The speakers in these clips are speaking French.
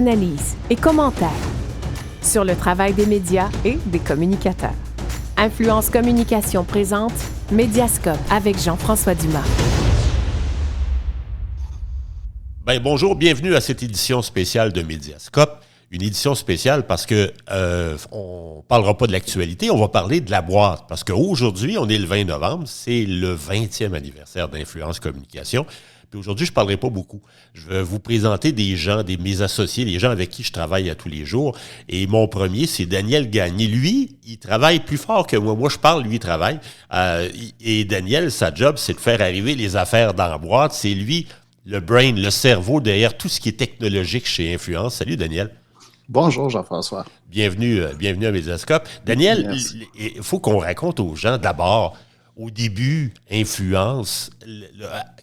analyses et commentaires sur le travail des médias et des communicateurs. Influence Communication présente Médiascope avec Jean-François Dumas. Bonjour, bienvenue à cette édition spéciale de Médiascope. Une édition spéciale parce que on parlera pas de l'actualité, on va parler de la boîte. Parce qu'aujourd'hui, on est le 20 novembre, c'est le 20e anniversaire d'Influence Communication. Puis aujourd'hui, je parlerai pas beaucoup. Je vais vous présenter des gens, mes associés, les gens avec qui je travaille à tous les jours. Et mon premier, c'est Daniel Gagné. Lui, il travaille plus fort que moi. Moi, je parle, lui, il travaille. Et Daniel, sa job, c'est de faire arriver les affaires dans la boîte. C'est lui, le brain, le cerveau derrière tout ce qui est technologique chez Influence. Salut, Daniel. Bonjour Jean-François. Bienvenue à Médiascope. Daniel, il faut qu'on raconte aux gens d'abord, au début, Influence,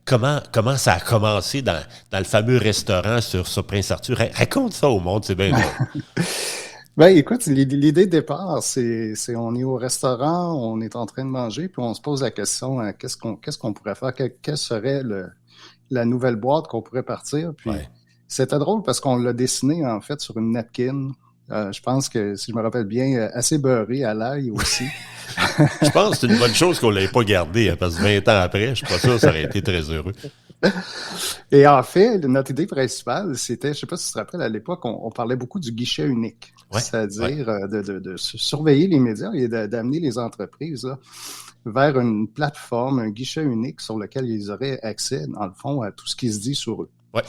comment ça a commencé dans le fameux restaurant sur Prince-Arthur. Raconte ça au monde, c'est bien drôle. Écoute, l'idée de départ, c'est on est au restaurant, on est en train de manger, puis on se pose la question, qu'est-ce qu'on pourrait faire? Quelle serait la nouvelle boîte qu'on pourrait partir? Puis C'était drôle parce qu'on l'a dessiné, en fait, sur une napkin. Je pense que, si je me rappelle bien, assez beurré à l'ail aussi. Je pense que c'est une bonne chose qu'on ne l'ait pas gardé, parce que 20 ans après, je suis pas sûr que ça aurait été très heureux. Et en fait, notre idée principale, c'était, je sais pas si tu te rappelles, à l'époque, on parlait beaucoup du guichet unique. C'est-à-dire de surveiller les médias et d'amener les entreprises là, vers une plateforme, un guichet unique sur lequel ils auraient accès, dans le fond, à tout ce qui se dit sur eux. Ouais.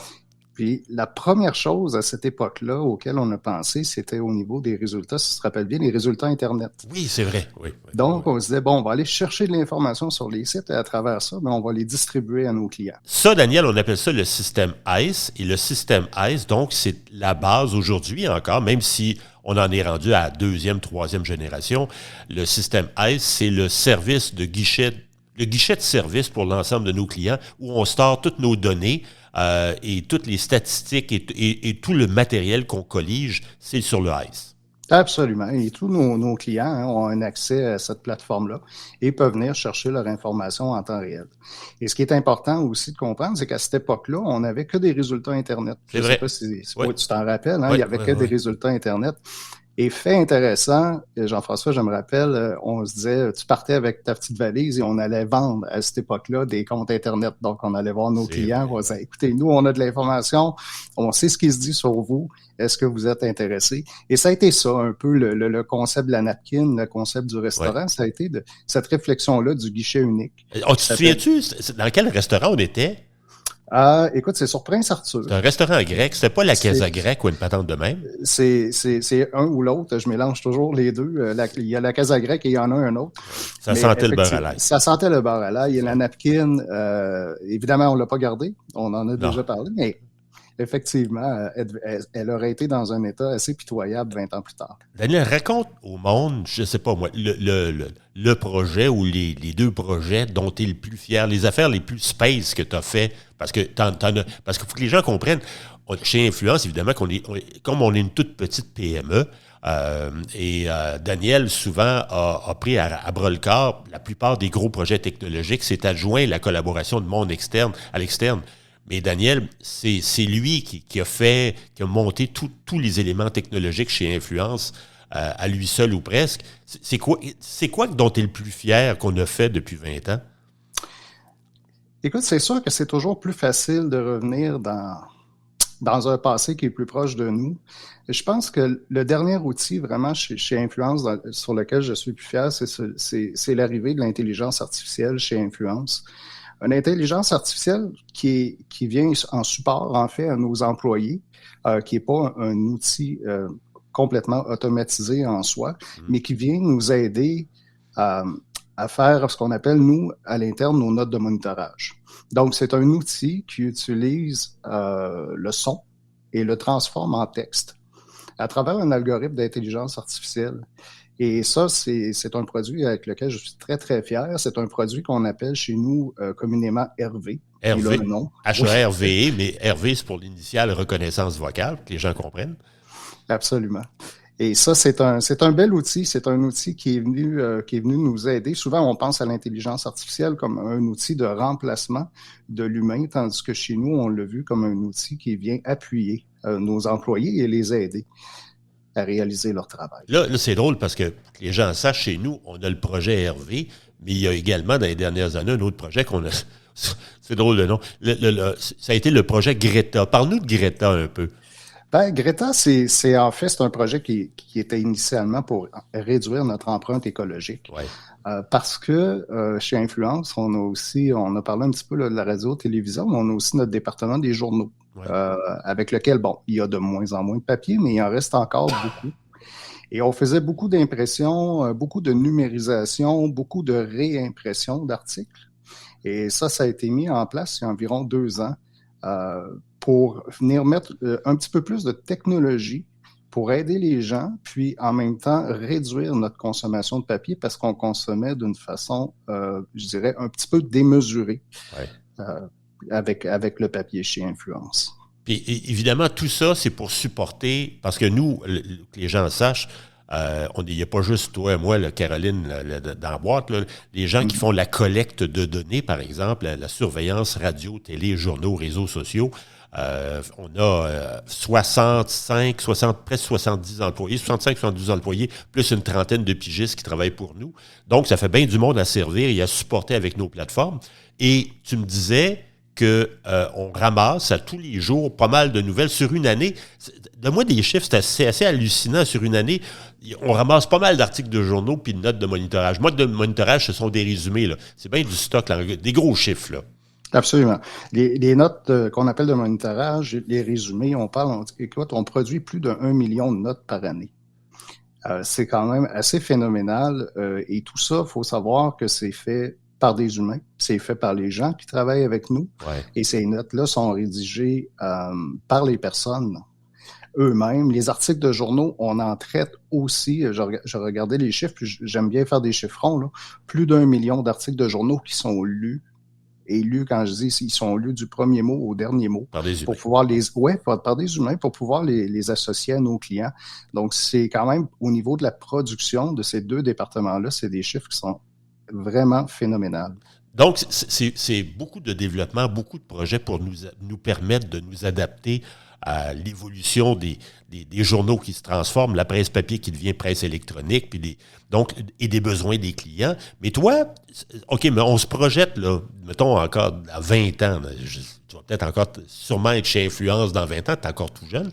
Puis la première chose à cette époque-là auquel on a pensé, c'était au niveau des résultats, si tu te rappelles bien, les résultats Internet. Oui, c'est vrai. Oui. Donc, on se disait, on va aller chercher de l'information sur les sites et à travers ça, on va les distribuer à nos clients. Ça, Daniel, on appelle ça le système ICE. Et le système ICE, donc, c'est la base aujourd'hui encore, même si on en est rendu à la deuxième, troisième génération. Le système ICE, c'est le service de guichet, le guichet de service pour l'ensemble de nos clients où on store toutes nos données et toutes les statistiques et tout le matériel qu'on collige, c'est sur le ICE. Absolument. Et tous nos clients ont un accès à cette plateforme-là et peuvent venir chercher leur information en temps réel. Et ce qui est important aussi de comprendre, c'est qu'à cette époque-là, on n'avait que des résultats Internet. C'est vrai. Je ne sais pas si tu t'en rappelles, il n'y avait que des oui. résultats Internet. Et fait intéressant, Jean-François, je me rappelle, on se disait, tu partais avec ta petite valise et on allait vendre à cette époque-là des comptes Internet. Donc, on allait voir nos clients, on disait, écoutez, nous, on a de l'information, on sait ce qui se dit sur vous, est-ce que vous êtes intéressés? Et ça a été ça, un peu le concept de la napkin, le concept du restaurant, ça a été cette réflexion-là du guichet unique. Tu te souviens-tu, dans quel restaurant on était? Écoute, c'est sur Prince-Arthur. C'est un restaurant grec. C'était pas la Casa Grecque ou une patente de même? C'est un ou l'autre. Je mélange toujours les deux. Il y a la Casa Grecque et il y en a un autre. Ça sentait le beurre à l'ail. Ça sentait le beurre à l'ail. Et la napkin, évidemment, on l'a pas gardée. On en a déjà parlé, mais effectivement, elle aurait été dans un état assez pitoyable 20 ans plus tard. Daniel, raconte au monde, je sais pas moi, le projet ou les deux projets dont tu es le plus fier, les affaires les plus space que tu as fait, parce que parce qu'il faut que les gens comprennent, chez Influence, évidemment, comme on est une toute petite PME, Daniel, souvent, a pris à bras-le-corps la plupart des gros projets technologiques, c'est adjoint la collaboration de monde externe à l'externe. Mais Daniel, c'est lui qui a monté tous les éléments technologiques chez Influence à lui seul ou presque. C'est quoi dont tu es le plus fier qu'on a fait depuis 20 ans? Écoute, c'est sûr que c'est toujours plus facile de revenir dans un passé qui est plus proche de nous. Je pense que le dernier outil vraiment chez Influence sur lequel je suis plus fier, c'est l'arrivée de l'intelligence artificielle chez Influence. Une intelligence artificielle qui vient en support, en fait, à nos employés, qui n'est pas un outil complètement automatisé en soi, mais qui vient nous aider à faire ce qu'on appelle, nous, à l'interne, nos notes de monitorage. Donc, c'est un outil qui utilise le son et le transforme en texte à travers un algorithme d'intelligence artificielle. Et ça, c'est un produit avec lequel je suis très, très fier. C'est un produit qu'on appelle chez nous communément Hervé. Hervé, H-E-R-V-E, mais Hervé, c'est pour l'initiale reconnaissance vocale, que les gens comprennent. Absolument. Et ça, c'est un bel outil. C'est un outil qui est venu nous aider. Souvent, on pense à l'intelligence artificielle comme un outil de remplacement de l'humain, tandis que chez nous, on l'a vu comme un outil qui vient appuyer nos employés et les aider à réaliser leur travail. Là, c'est drôle parce que les gens sachent, chez nous, on a le projet Hervé, mais il y a également, dans les dernières années, un autre projet qu'on a... C'est drôle le nom. Ça a été le projet Greta. Parle-nous de Greta un peu. Ben, Greta, c'est en fait, c'est un projet qui était initialement pour réduire notre empreinte écologique. Ouais. Parce que chez Influence, on a parlé un petit peu là, de la radio-télévision, mais on a aussi notre département des journaux, Ouais. avec lequel, bon, il y a de moins en moins de papier, mais il en reste encore beaucoup. Et on faisait beaucoup d'impressions, beaucoup de numérisation, beaucoup de réimpression d'articles. Et ça a été mis en place il y a environ 2 ans pour venir mettre un petit peu plus de technologie pour aider les gens, puis en même temps réduire notre consommation de papier parce qu'on consommait d'une façon, je dirais, un petit peu démesurée avec le papier chez Influence. Puis évidemment, tout ça, c'est pour supporter, parce que nous, que les gens sachent, il n'y a pas juste toi et moi, là, Caroline, dans la boîte, là, les gens qui font la collecte de données, par exemple, la surveillance radio, télé, journaux, réseaux sociaux. On a presque 70 employés, 65-72 employés, plus une trentaine de pigistes qui travaillent pour nous. Donc, ça fait bien du monde à servir et à supporter avec nos plateformes. Et tu me disais qu'on ramasse à tous les jours pas mal de nouvelles sur une année. Donne-moi des chiffres, c'est assez hallucinant. Sur une année, on ramasse pas mal d'articles de journaux puis de notes de monitorage. Moi, de monitorage, ce sont des résumés, là. C'est bien du stock, là, des gros chiffres, là. Absolument. Les notes qu'on appelle de monitorage, les résumés, on produit plus d'1 million de notes par année. C'est quand même assez phénoménal. Et tout ça, il faut savoir que c'est fait par des humains, c'est fait par les gens qui travaillent avec nous. Ouais. Et ces notes-là sont rédigées par les personnes eux-mêmes. Les articles de journaux, on en traite aussi. Je regardais les chiffres, puis j'aime bien faire des chiffrons, là. Plus d'1 million d'articles de journaux qui sont lus. Et lus, quand je dis, ils sont lus du premier mot au dernier mot. Par des humains. Pour pouvoir par des humains, pour pouvoir les associer à nos clients. Donc, c'est quand même, au niveau de la production de ces 2 départements-là, c'est des chiffres qui sont vraiment phénoménales. Donc, c'est beaucoup de développement, beaucoup de projets pour nous permettre de nous adapter à l'évolution des journaux qui se transforment, la presse papier qui devient presse électronique, puis et des besoins des clients. Mais toi, OK, mais on se projette, là, mettons encore à 20 ans, tu vas peut-être encore sûrement être chez Influence dans 20 ans, tu es encore tout jeune.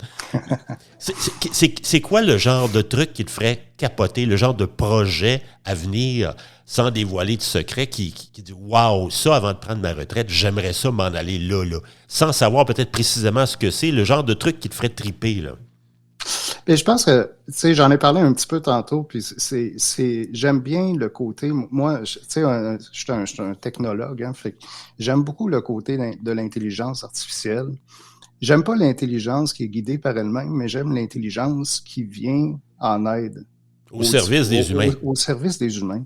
C'est quoi le genre de truc qui te ferait capoter, le genre de projet à venir sans dévoiler de secret qui dit « Wow, ça, avant de prendre ma retraite, j'aimerais ça m'en aller là, là. » Sans savoir peut-être précisément ce que c'est, le genre de truc qui te ferait triper, là. Et je pense que, tu sais, j'en ai parlé un petit peu tantôt, puis j'aime bien le côté, moi, tu sais, je suis un technologue, hein, fait que j'aime beaucoup le côté de l'intelligence artificielle. J'aime pas l'intelligence qui est guidée par elle-même, mais j'aime l'intelligence qui vient en aide. Au service des humains. Au service des humains.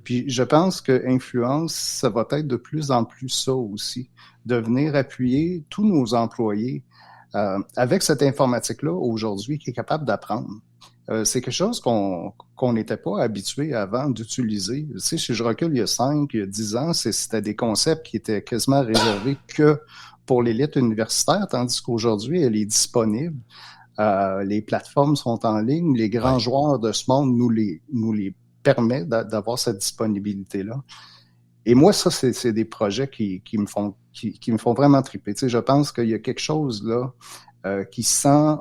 Puis je pense que Influence, ça va être de plus en plus ça aussi, de venir appuyer tous nos employés avec cette informatique-là aujourd'hui qui est capable d'apprendre. C'est quelque chose qu'on n'était pas habitué avant d'utiliser. Tu sais, si je recule il y a 10 ans, c'était des concepts qui étaient quasiment réservés que pour l'élite universitaire, tandis qu'aujourd'hui, elle est disponible. Les plateformes sont en ligne, les grands joueurs de ce monde nous les permet d'avoir cette disponibilité-là. Et moi, ça, c'est des projets qui me font vraiment triper. Tu sais, je pense qu'il y a quelque chose là qui sent...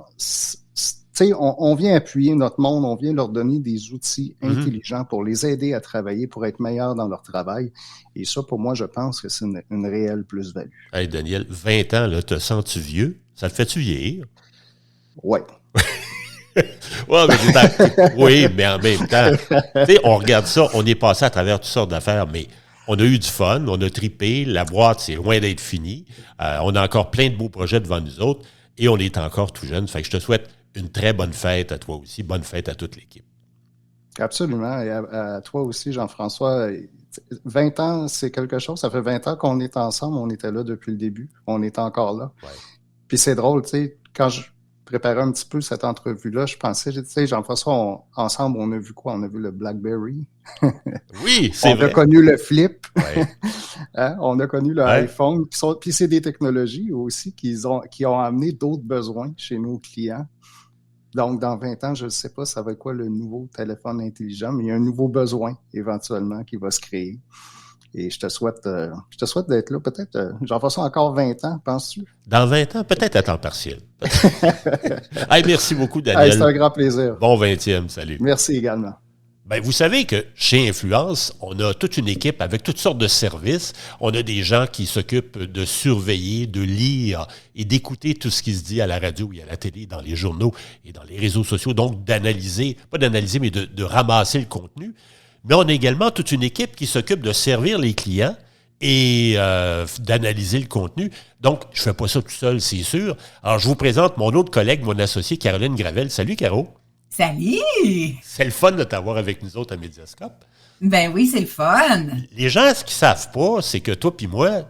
Tu sais, on vient appuyer notre monde, on vient leur donner des outils intelligents pour les aider à travailler, pour être meilleurs dans leur travail. Et ça, pour moi, je pense que c'est une réelle plus-value. Hey, Daniel, 20 ans, là, te sens-tu vieux? Ça te fait-tu vieillir? Oui. Ouais, oui, mais en même temps, tu sais, on regarde ça, on est passé à travers toutes sortes d'affaires, mais on a eu du fun, on a trippé, la boîte, c'est loin d'être fini. On a encore plein de beaux projets devant nous autres et on est encore tout jeune. Fait que je te souhaite une très bonne fête à toi aussi. Bonne fête à toute l'équipe. Absolument. Et à toi aussi, Jean-François. 20 ans, c'est quelque chose. Ça fait 20 ans qu'on est ensemble. On était là depuis le début. On est encore là. Ouais. Puis c'est drôle, tu sais, quand préparais un petit peu cette entrevue-là, je pensais, tu sais, Jean-François, ensemble, on a vu quoi? On a vu le BlackBerry. Oui, c'est vrai. On a connu le Flip. Ouais. Hein? On a connu le iPhone. Puis c'est des technologies aussi qui ont amené d'autres besoins chez nos clients. Donc, dans 20 ans, je ne sais pas ça va être quoi le nouveau téléphone intelligent, mais il y a un nouveau besoin éventuellement qui va se créer. Et je te souhaite d'être là. Peut-être, Jean-François, encore 20 ans, penses-tu? Dans 20 ans, peut-être à temps partiel. Hey, merci beaucoup, Daniel. Hey, c'est un grand plaisir. Bon 20e, salut. Merci également. Ben, vous savez que chez Influence, on a toute une équipe avec toutes sortes de services. On a des gens qui s'occupent de surveiller, de lire et d'écouter tout ce qui se dit à la radio et à la télé, dans les journaux et dans les réseaux sociaux. Donc, d'analyser, pas d'analyser, mais de ramasser le contenu. Mais on a également toute une équipe qui s'occupe de servir les clients et d'analyser le contenu. Donc, je ne fais pas ça tout seul, c'est sûr. Alors, je vous présente mon autre collègue, mon associé, Caroline Gravel. Salut, Caro. Salut! C'est le fun de t'avoir avec nous autres à Mediascope. Ben oui, c'est le fun. Les gens, ce qu'ils savent pas, c'est que toi puis moi,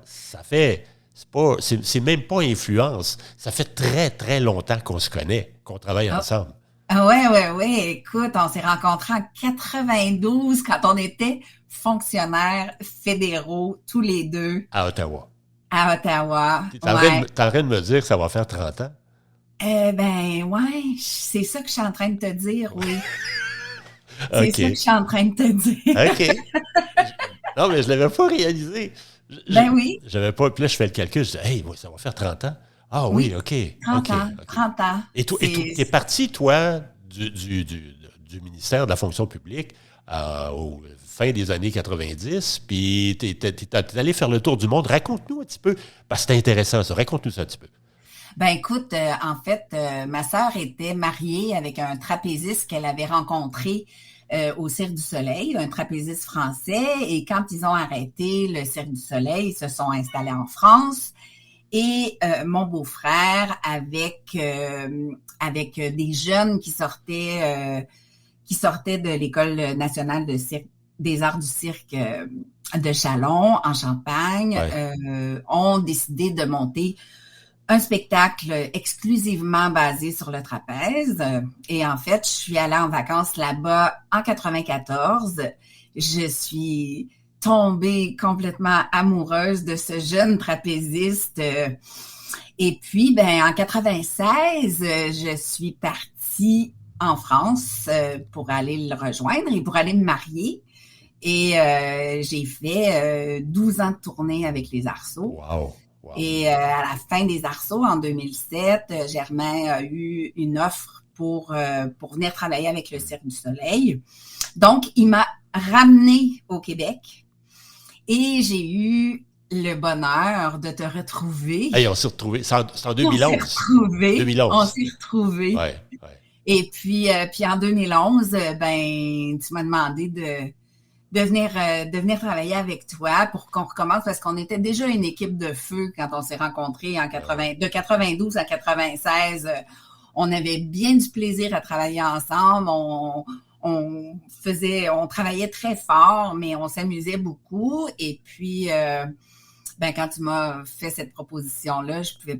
c'est même pas influence. Ça fait très, très longtemps qu'on se connaît, qu'on travaille ensemble. Ah ouais. Écoute, on s'est rencontrés en 92 quand on était fonctionnaires fédéraux, tous les deux. À Ottawa. À Ottawa. T'es en train de me dire que ça va faire 30 ans? Ben ouais, c'est ça que je suis en train de te dire, oui. Okay. C'est ça que je suis en train de te dire. OK. Non, mais je l'avais pas réalisé. Oui. J'avais pas. Puis là, je fais le calcul. Je dis, hey, ça va faire 30 ans. Ah oui, OK. 30 ans. Et toi, t'es parti, toi, du ministère de la fonction publique au fin des années 90, puis t'es allé faire le tour du monde. Raconte-nous un petit peu, parce que c'est intéressant ça. Raconte-nous ça un petit peu. Ben écoute, en fait, ma sœur était mariée avec un trapéziste qu'elle avait rencontré au Cirque du Soleil, un trapéziste français. Et quand ils ont arrêté le Cirque du Soleil, ils se sont installés en France. Et mon beau-frère, avec des jeunes qui sortaient de l'École nationale des arts du cirque de Châlons, en Champagne, ont décidé de monter un spectacle exclusivement basé sur le trapèze. Et en fait, je suis allée en vacances là-bas en 94. Je suis tombée complètement amoureuse de ce jeune trapéziste. Et puis, en 96, je suis partie en France pour aller le rejoindre et pour aller me marier. Et j'ai fait 12 ans de tournée avec les Arceaux. Wow. Et à la fin des Arceaux, en 2007, Germain a eu une offre pour venir travailler avec le Cirque du Soleil. Donc, il m'a ramenée au Québec et j'ai eu le bonheur de te retrouver. Hey, on s'est retrouvés. C'est en 2011. On s'est retrouvés. Ouais. Et puis en 2011, tu m'as demandé de venir travailler avec toi pour qu'on recommence parce qu'on était déjà une équipe de feu quand on s'est rencontrés de 92 à 96. On avait bien du plaisir à travailler ensemble. On travaillait très fort, mais on s'amusait beaucoup. Et puis, quand tu m'as fait cette proposition-là, je pouvais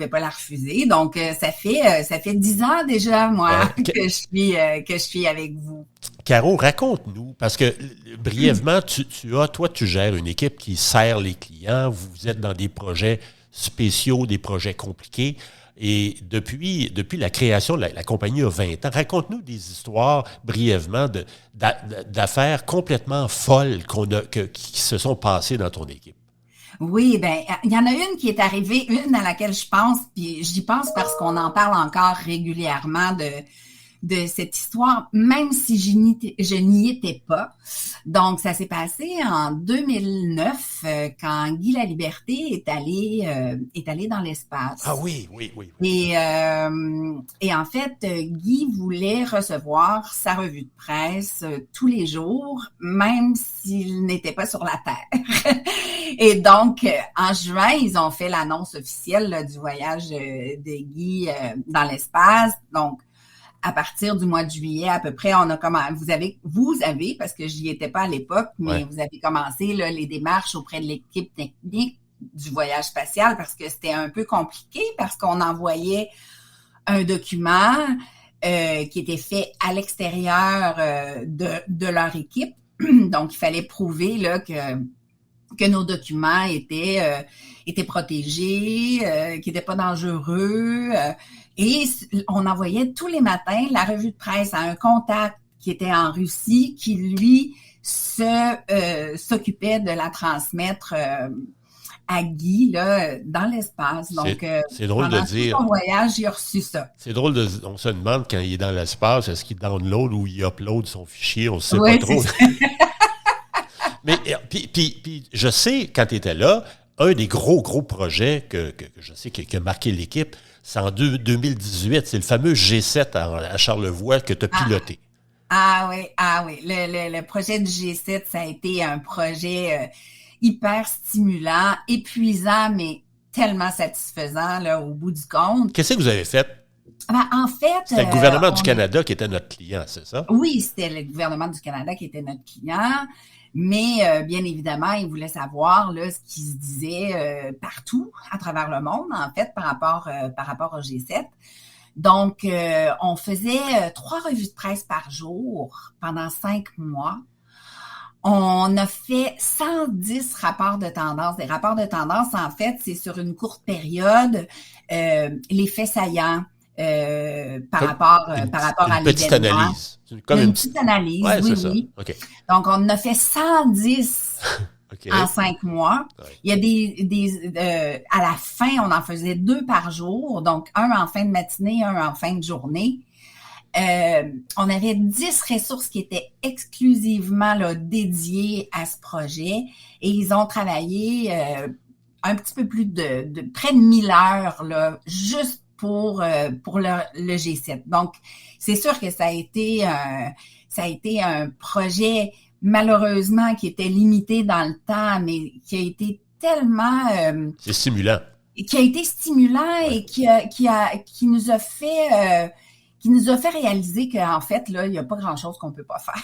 pas la refuser. Donc, ça fait 10 ans déjà, moi, que je suis avec vous. Caro, raconte-nous, parce que brièvement, tu gères une équipe qui sert les clients, vous êtes dans des projets spéciaux, des projets compliqués, et depuis la création, la compagnie a 20 ans. Raconte-nous des histoires, brièvement, d'affaires complètement folles qui se sont passées dans ton équipe. Oui, il y en a une qui est arrivée, une à laquelle je pense, puis j'y pense parce qu'on en parle encore régulièrement de cette histoire, même si je n'y étais pas. Donc, ça s'est passé en 2009, quand Guy Laliberté est allé dans l'espace. Ah oui. Et en fait, Guy voulait recevoir sa revue de presse tous les jours, même s'il n'était pas sur la Terre. Et donc, en juin, ils ont fait l'annonce officielle là, du voyage de Guy dans l'espace. Donc, à partir du mois de juillet, à peu près, vous avez, parce que j'y étais pas à l'époque, mais vous avez commencé là, les démarches auprès de l'équipe technique du voyage spatial parce que c'était un peu compliqué parce qu'on envoyait un document qui était fait à l'extérieur de leur équipe. Donc, il fallait prouver là, que nos documents étaient protégés, qu'ils n'étaient pas dangereux. Et on envoyait tous les matins la revue de presse à un contact qui était en Russie, qui, lui, s'occupait de la transmettre à Guy là, dans l'espace. Donc, c'est drôle de dire. Pendant tout mon voyage, j'ai reçu ça. C'est drôle on se demande quand il est dans l'espace, est-ce qu'il download ou il upload son fichier, on ne sait pas trop. Mais puis, je sais, quand tu étais là, un des gros projets que je sais qui a marqué l'équipe, c'est en 2018, c'est le fameux G7 à Charlevoix que tu as piloté. Ah oui. Le projet du G7, ça a été un projet hyper stimulant, épuisant, mais tellement satisfaisant là, au bout du compte. Qu'est-ce que vous avez fait? Ben, en fait... C'était le gouvernement du Canada qui était notre client, c'est ça? Oui, c'était le gouvernement du Canada qui était notre client, mais bien évidemment, ils voulaient savoir là, ce qui se disait partout à travers le monde, en fait, par rapport au G7. Donc, on faisait 3 revues de presse par jour pendant 5 mois. On a fait 110 rapports de tendance. Des rapports de tendance, en fait, c'est sur une courte période, les faits saillants par rapport à l'événement. Une petite analyse. Une petite analyse, ouais, oui, c'est oui. Ça. Okay. Donc, on a fait 110 okay. en 5 mois. Ouais. Il y a à la fin, on en faisait 2 par jour, donc un en fin de matinée, un en fin de journée. On avait 10 ressources qui étaient exclusivement là, dédiées à ce projet et ils ont travaillé un petit peu plus de près de 1000 heures là, juste pour le G7. Donc, c'est sûr que ça a été un projet malheureusement qui était limité dans le temps, mais qui a été tellement... c'est stimulant. Qui a été stimulant ouais. Et qui nous a fait... qui nous a fait réaliser qu'en fait, là, il n'y a pas grand-chose qu'on ne peut pas faire.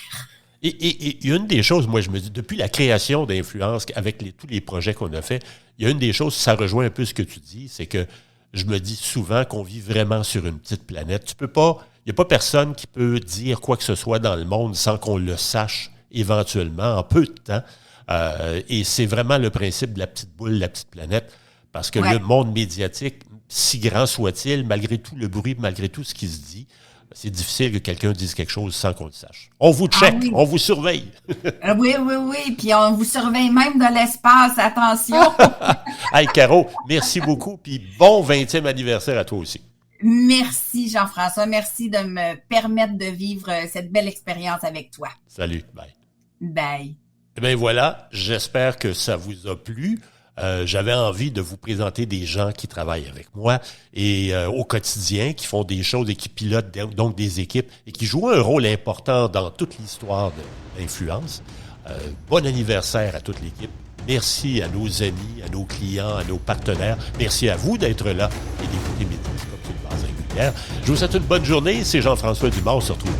Et une des choses, moi, je me dis, depuis la création d'Influence, avec tous les projets qu'on a fait, il y a une des choses, ça rejoint un peu ce que tu dis, c'est que je me dis souvent qu'on vit vraiment sur une petite planète. Tu peux pas, il n'y a pas personne qui peut dire quoi que ce soit dans le monde sans qu'on le sache éventuellement, en peu de temps. Et c'est vraiment le principe de la petite boule, la petite planète, parce que le monde médiatique, si grand soit-il, malgré tout le bruit, malgré tout ce qui se dit, c'est difficile que quelqu'un dise quelque chose sans qu'on le sache. On vous check, oui. On vous surveille. Oui, puis on vous surveille même de l'espace, attention. Hey, Caro, merci beaucoup, puis bon 20e anniversaire à toi aussi. Merci, Jean-François. Merci de me permettre de vivre cette belle expérience avec toi. Salut, bye. Bye. Eh bien voilà, j'espère que ça vous a plu. J'avais envie de vous présenter des gens qui travaillent avec moi et au quotidien, qui font des choses et qui pilotent donc des équipes et qui jouent un rôle important dans toute l'histoire de l'Influence. Bon anniversaire à toute l'équipe. Merci à nos amis, à nos clients, à nos partenaires. Merci à vous d'être là et d'écouter Médiascope sur une base régulière. Je vous souhaite une bonne journée. C'est Jean-François Dumas. On se retrouve.